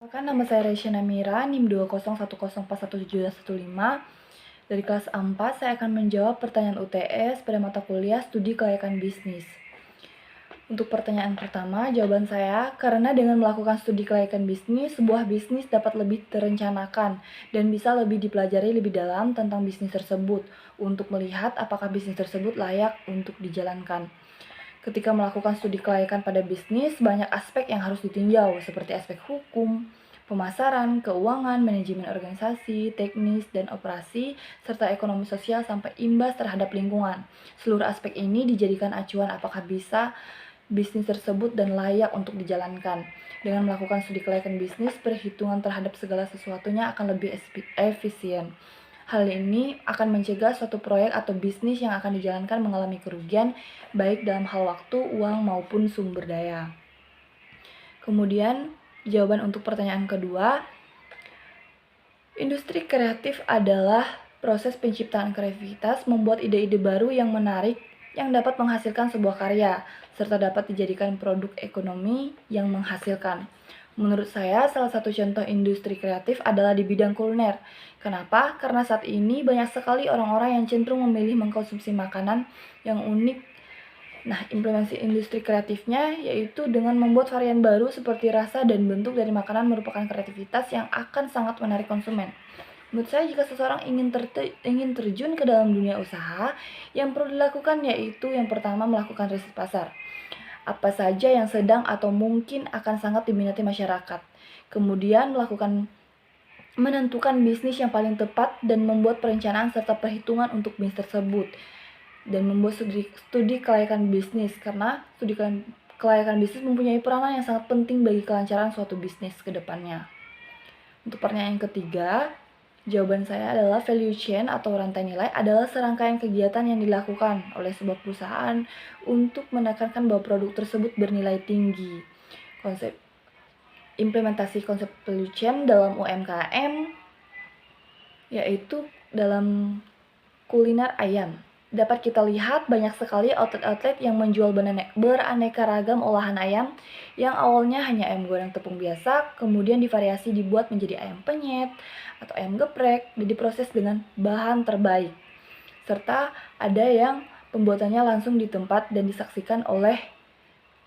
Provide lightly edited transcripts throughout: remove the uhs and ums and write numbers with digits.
Perkenalkan, nama saya Reysyana Mira, NIM 201041715. Dari kelas 4, saya akan menjawab pertanyaan UTS pada mata kuliah Studi Kelayakan Bisnis. Untuk pertanyaan pertama, jawaban saya, karena dengan melakukan studi kelayakan bisnis, sebuah bisnis dapat lebih terencanakan dan bisa lebih dipelajari lebih dalam tentang bisnis tersebut untuk melihat apakah bisnis tersebut layak untuk dijalankan. Ketika melakukan studi kelayakan pada bisnis, banyak aspek yang harus ditinjau, seperti aspek hukum, pemasaran, keuangan, manajemen organisasi, teknis, dan operasi, serta ekonomi sosial sampai imbas terhadap lingkungan. Seluruh aspek ini dijadikan acuan apakah bisa bisnis tersebut dan layak untuk dijalankan. Dengan melakukan studi kelayakan bisnis, perhitungan terhadap segala sesuatunya akan lebih efisien. Hal ini akan mencegah suatu proyek atau bisnis yang akan dijalankan mengalami kerugian, baik dalam hal waktu, uang, maupun sumber daya. Kemudian, jawaban untuk pertanyaan kedua, industri kreatif adalah proses penciptaan kreativitas membuat ide-ide baru yang menarik yang dapat menghasilkan sebuah karya, serta dapat dijadikan produk ekonomi yang menghasilkan. Menurut saya, salah satu contoh industri kreatif adalah di bidang kuliner. Kenapa? Karena saat ini banyak sekali orang-orang yang cenderung memilih mengkonsumsi makanan yang unik. Nah, implementasi industri kreatifnya yaitu dengan membuat varian baru seperti rasa dan bentuk dari makanan merupakan kreativitas yang akan sangat menarik konsumen. Menurut saya, jika seseorang ingin terjun ke dalam dunia usaha, yang perlu dilakukan yaitu yang pertama melakukan riset pasar. Apa saja yang sedang atau mungkin akan sangat diminati masyarakat. Kemudian menentukan bisnis yang paling tepat dan membuat perencanaan serta perhitungan untuk bisnis tersebut. Dan membuat studi kelayakan bisnis, karena studi kelayakan bisnis mempunyai peranan yang sangat penting bagi kelancaran suatu bisnis ke depannya. Untuk pertanyaan yang ketiga, jawaban saya adalah value chain atau rantai nilai adalah serangkaian kegiatan yang dilakukan oleh sebuah perusahaan untuk menekankan bahwa produk tersebut bernilai tinggi. Implementasi konsep value chain dalam UMKM yaitu dalam kuliner ayam. Dapat kita lihat banyak sekali outlet-outlet yang menjual beraneka ragam olahan ayam yang awalnya hanya ayam goreng tepung biasa, kemudian divariasi dibuat menjadi ayam penyet atau ayam geprek dan diproses dengan bahan terbaik. Serta ada yang pembuatannya langsung di tempat dan disaksikan oleh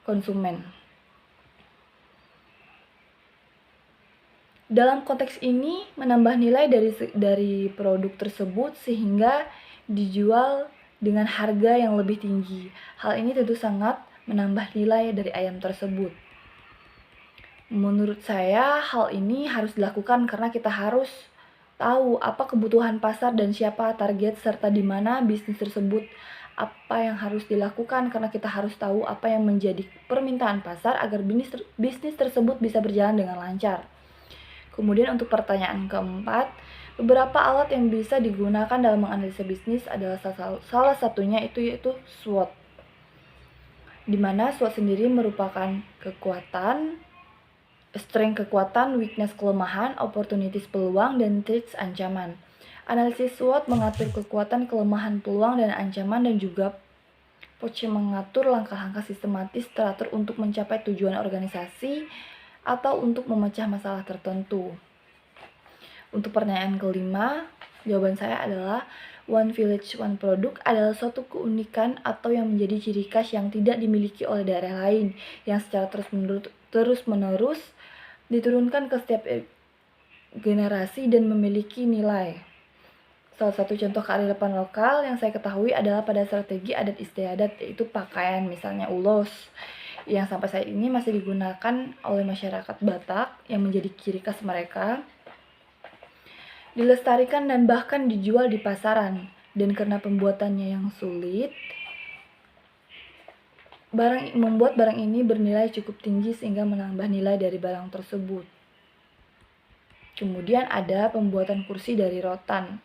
konsumen. Dalam konteks ini, menambah nilai dari produk tersebut sehingga dijual dengan harga yang lebih tinggi. Hal ini tentu sangat menambah nilai dari ayam tersebut. Menurut saya, hal ini harus dilakukan karena kita harus tahu apa kebutuhan pasar dan siapa target serta di mana bisnis tersebut. Apa yang harus dilakukan karena kita harus tahu apa yang menjadi permintaan pasar agar bisnis tersebut bisa berjalan dengan lancar. Kemudian untuk pertanyaan keempat, beberapa alat yang bisa digunakan dalam menganalisa bisnis adalah salah satunya yaitu SWOT. Di mana SWOT sendiri merupakan strength kekuatan, weakness kelemahan, opportunities peluang, dan threats ancaman. Analisis SWOT mengatur kekuatan, kelemahan, peluang, dan ancaman dan juga mengatur langkah-langkah sistematis teratur untuk mencapai tujuan organisasi atau untuk memecah masalah tertentu. Untuk pertanyaan kelima, jawaban saya adalah One Village One Product adalah suatu keunikan atau yang menjadi ciri khas yang tidak dimiliki oleh daerah lain yang secara terus-menerus diturunkan ke setiap generasi dan memiliki nilai. Salah satu contoh kearifan lokal yang saya ketahui adalah pada strategi adat istiadat, yaitu pakaian, misalnya ulos, yang sampai saat ini masih digunakan oleh masyarakat Batak yang menjadi ciri khas mereka, dilestarikan dan bahkan dijual di pasaran. Dan karena pembuatannya yang sulit, membuat barang ini bernilai cukup tinggi sehingga menambah nilai dari barang tersebut. Kemudian ada pembuatan kursi dari rotan,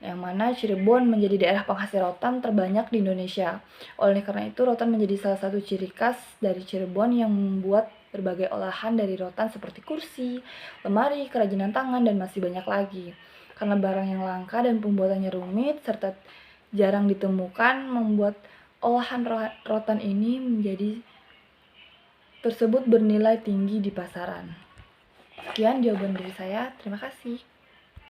yang mana Cirebon menjadi daerah penghasil rotan terbanyak di Indonesia. Oleh karena itu, rotan menjadi salah satu ciri khas dari Cirebon yang membuat berbagai olahan dari rotan seperti kursi, lemari, kerajinan tangan, dan masih banyak lagi. Karena barang yang langka dan pembuatannya rumit serta jarang ditemukan, membuat olahan rotan ini tersebut bernilai tinggi di pasaran. Sekian jawaban dari saya. Terima kasih.